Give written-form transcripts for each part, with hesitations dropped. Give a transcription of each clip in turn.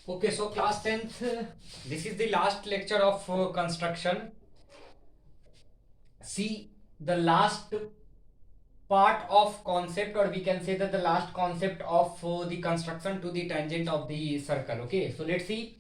Okay, so class 10th, this is the last lecture of construction. See, the last part of concept, or we can say that the last concept of the construction to the tangent of the circle. Okay, so let's see.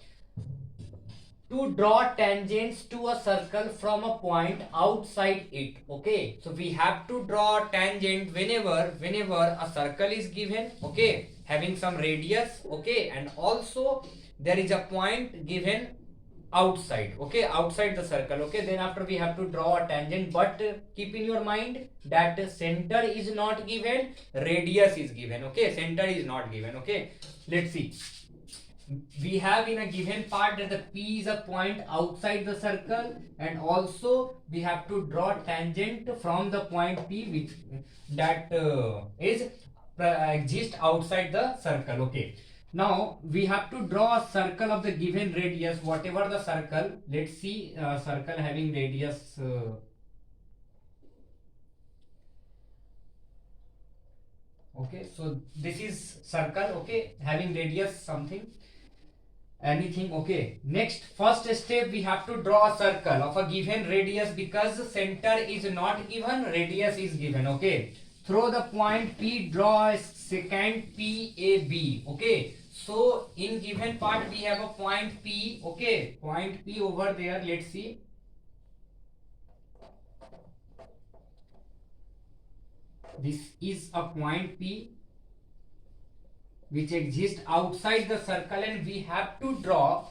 To draw tangents to a circle from a point outside it. Okay, so we have to draw tangent whenever a circle is given, okay, having some radius, okay, and also there is a point given outside, okay, outside the circle. Okay, then after we have to draw a tangent, but keep in your mind that center is not given, radius is given. Okay, center is not given. Okay, let's see. We have in a given part that the P is a point outside the circle, and also we have to draw tangent from the point P which that is exist outside the circle. Okay, now we have to draw a circle of the given radius, whatever the circle. Let's see, circle having radius okay, so this is circle, okay, having radius something, anything. Okay, next, first step, we have to draw a circle of a given radius, because the center is not given, radius is given. Okay, through the point P, draw a secant PAB. Okay, so in given part we have a point P. Okay, point P over there. Let's see, this is a point P which exists outside the circle, and we have to draw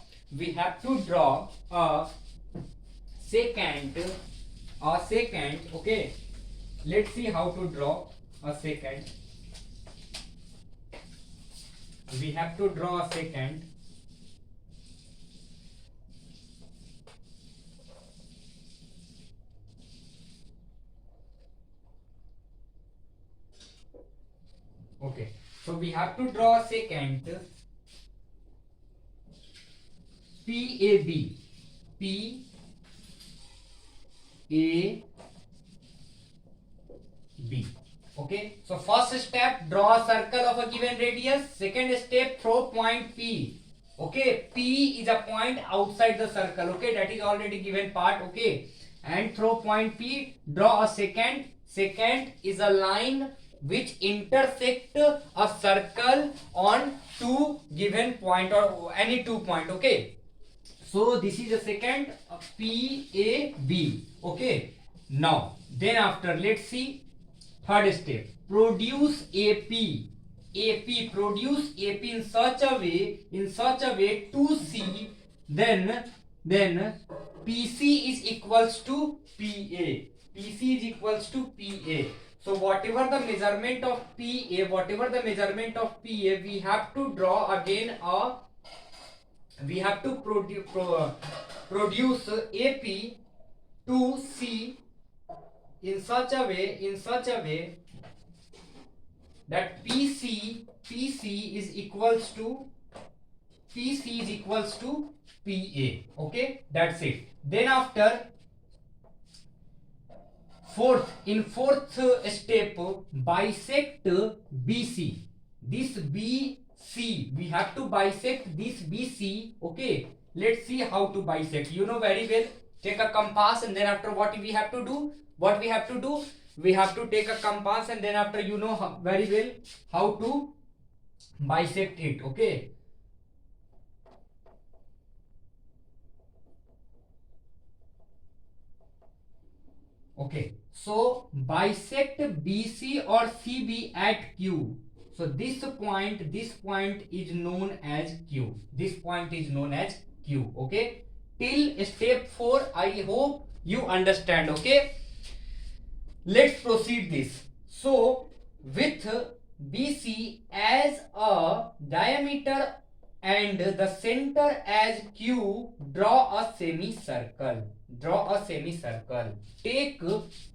a secant. Okay, let's see how to draw a secant. We have to draw a secant. Okay, so we have to draw a secant PAB. Okay, so first step, draw a circle of a given radius. Second step, throw point P. Okay, P is a point outside the circle. Okay, that is already given part. Okay, and throw point P, draw a secant. Secant is a line which intersect a circle on two given point, or any 2 point. Okay, so this is a secant PAB. Okay, now then after, let's see, third step, produce AP. Produce AP in such a way to see, then PC is equals to PA. PC is equals to PA. So whatever the measurement of PA, we have to draw again we have to produce AP to C in such a way that PC is equals to PA. Okay, that's it. Then after, fourth step, bisect BC. This BC, we have to bisect this BC. Okay, let's see how to bisect. You know very well. Take a compass, and then after, what we have to do? We have to take a compass, and then after, you know very well how to bisect it. Okay. Okay, so bisect BC or CB at Q. So this point is known as Q. Okay, till step 4, I hope you understand. Okay, let's proceed this. So with BC as a diameter and the center as Q, draw a semicircle. Take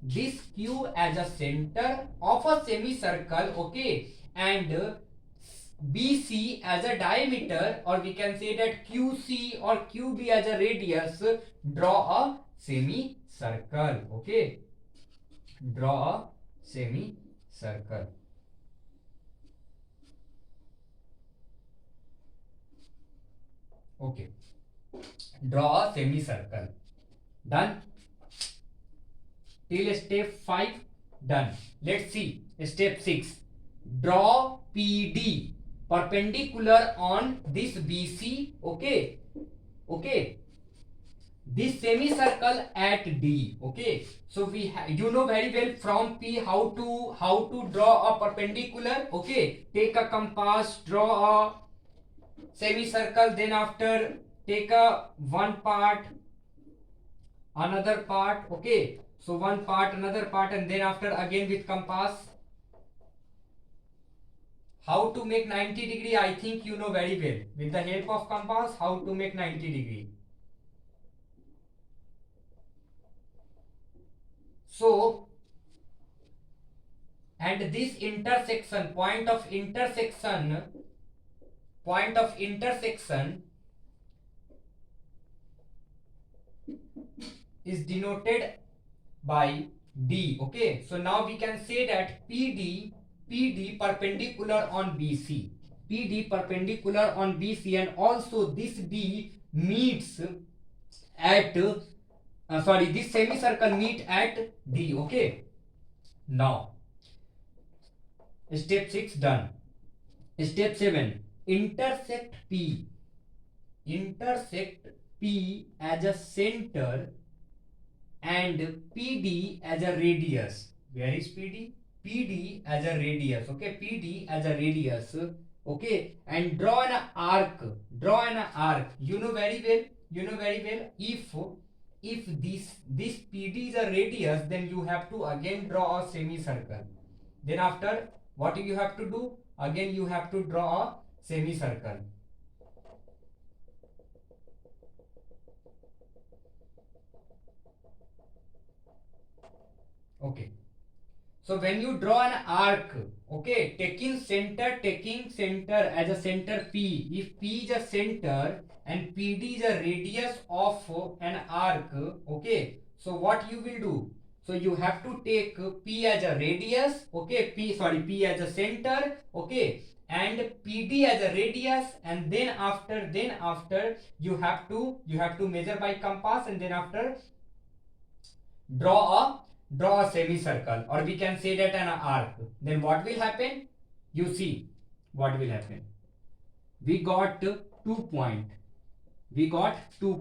this Q as a center of a semicircle. Okay, and BC as a diameter, or we can say that QC or QB as a radius. Draw a semicircle. Okay, draw a semicircle. Okay, draw a semicircle. Done. Till step 5 done. Let's see step 6. Draw PD perpendicular on this BC. Okay, okay, this semicircle at D. Okay, so you know very well from P how to draw a perpendicular. Okay, take a compass, draw a semicircle, then after take a one part, another part. Okay, so one part, another part, and then after again with compass. How to make 90 degree, I think you know very well. With the help of compass, how to make 90 degree. So, and this intersection, point of intersection is denoted by D. Okay, so now we can say that PD perpendicular on BC, PD perpendicular on BC, and also this D meets at this semicircle meet at D. Okay, now step 6 done. Step 7, intersect P as a center and PD as a radius. Where is PD? PD as a radius. Okay, PD as a radius. Okay, and draw an arc. You know very well. If this PD is a radius, then you have to again draw a semicircle. Then after, what you have to do? Again you have to draw a semicircle. Okay, so when you draw an arc, okay, taking center as a center P, if P is a center and PD is a radius of an arc, okay, so what you will do? So you have to take P as a radius, okay, P as a center, okay, and PD as a radius, and then after you have to measure by compass, and then after draw a semicircle, or we can say that an arc. Then what will happen? You see what will happen. We got 2 point. We got 2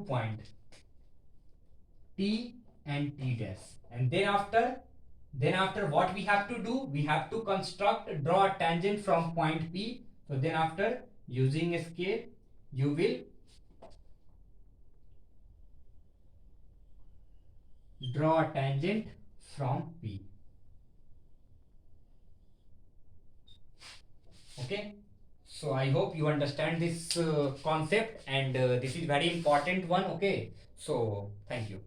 point. T and T dash. And then after what we have to do? We have to draw a tangent from point P. So then after, using a scale, you will draw a tangent from P. Okay, so I hope you understand this concept, and this is very important one. Okay, so thank you.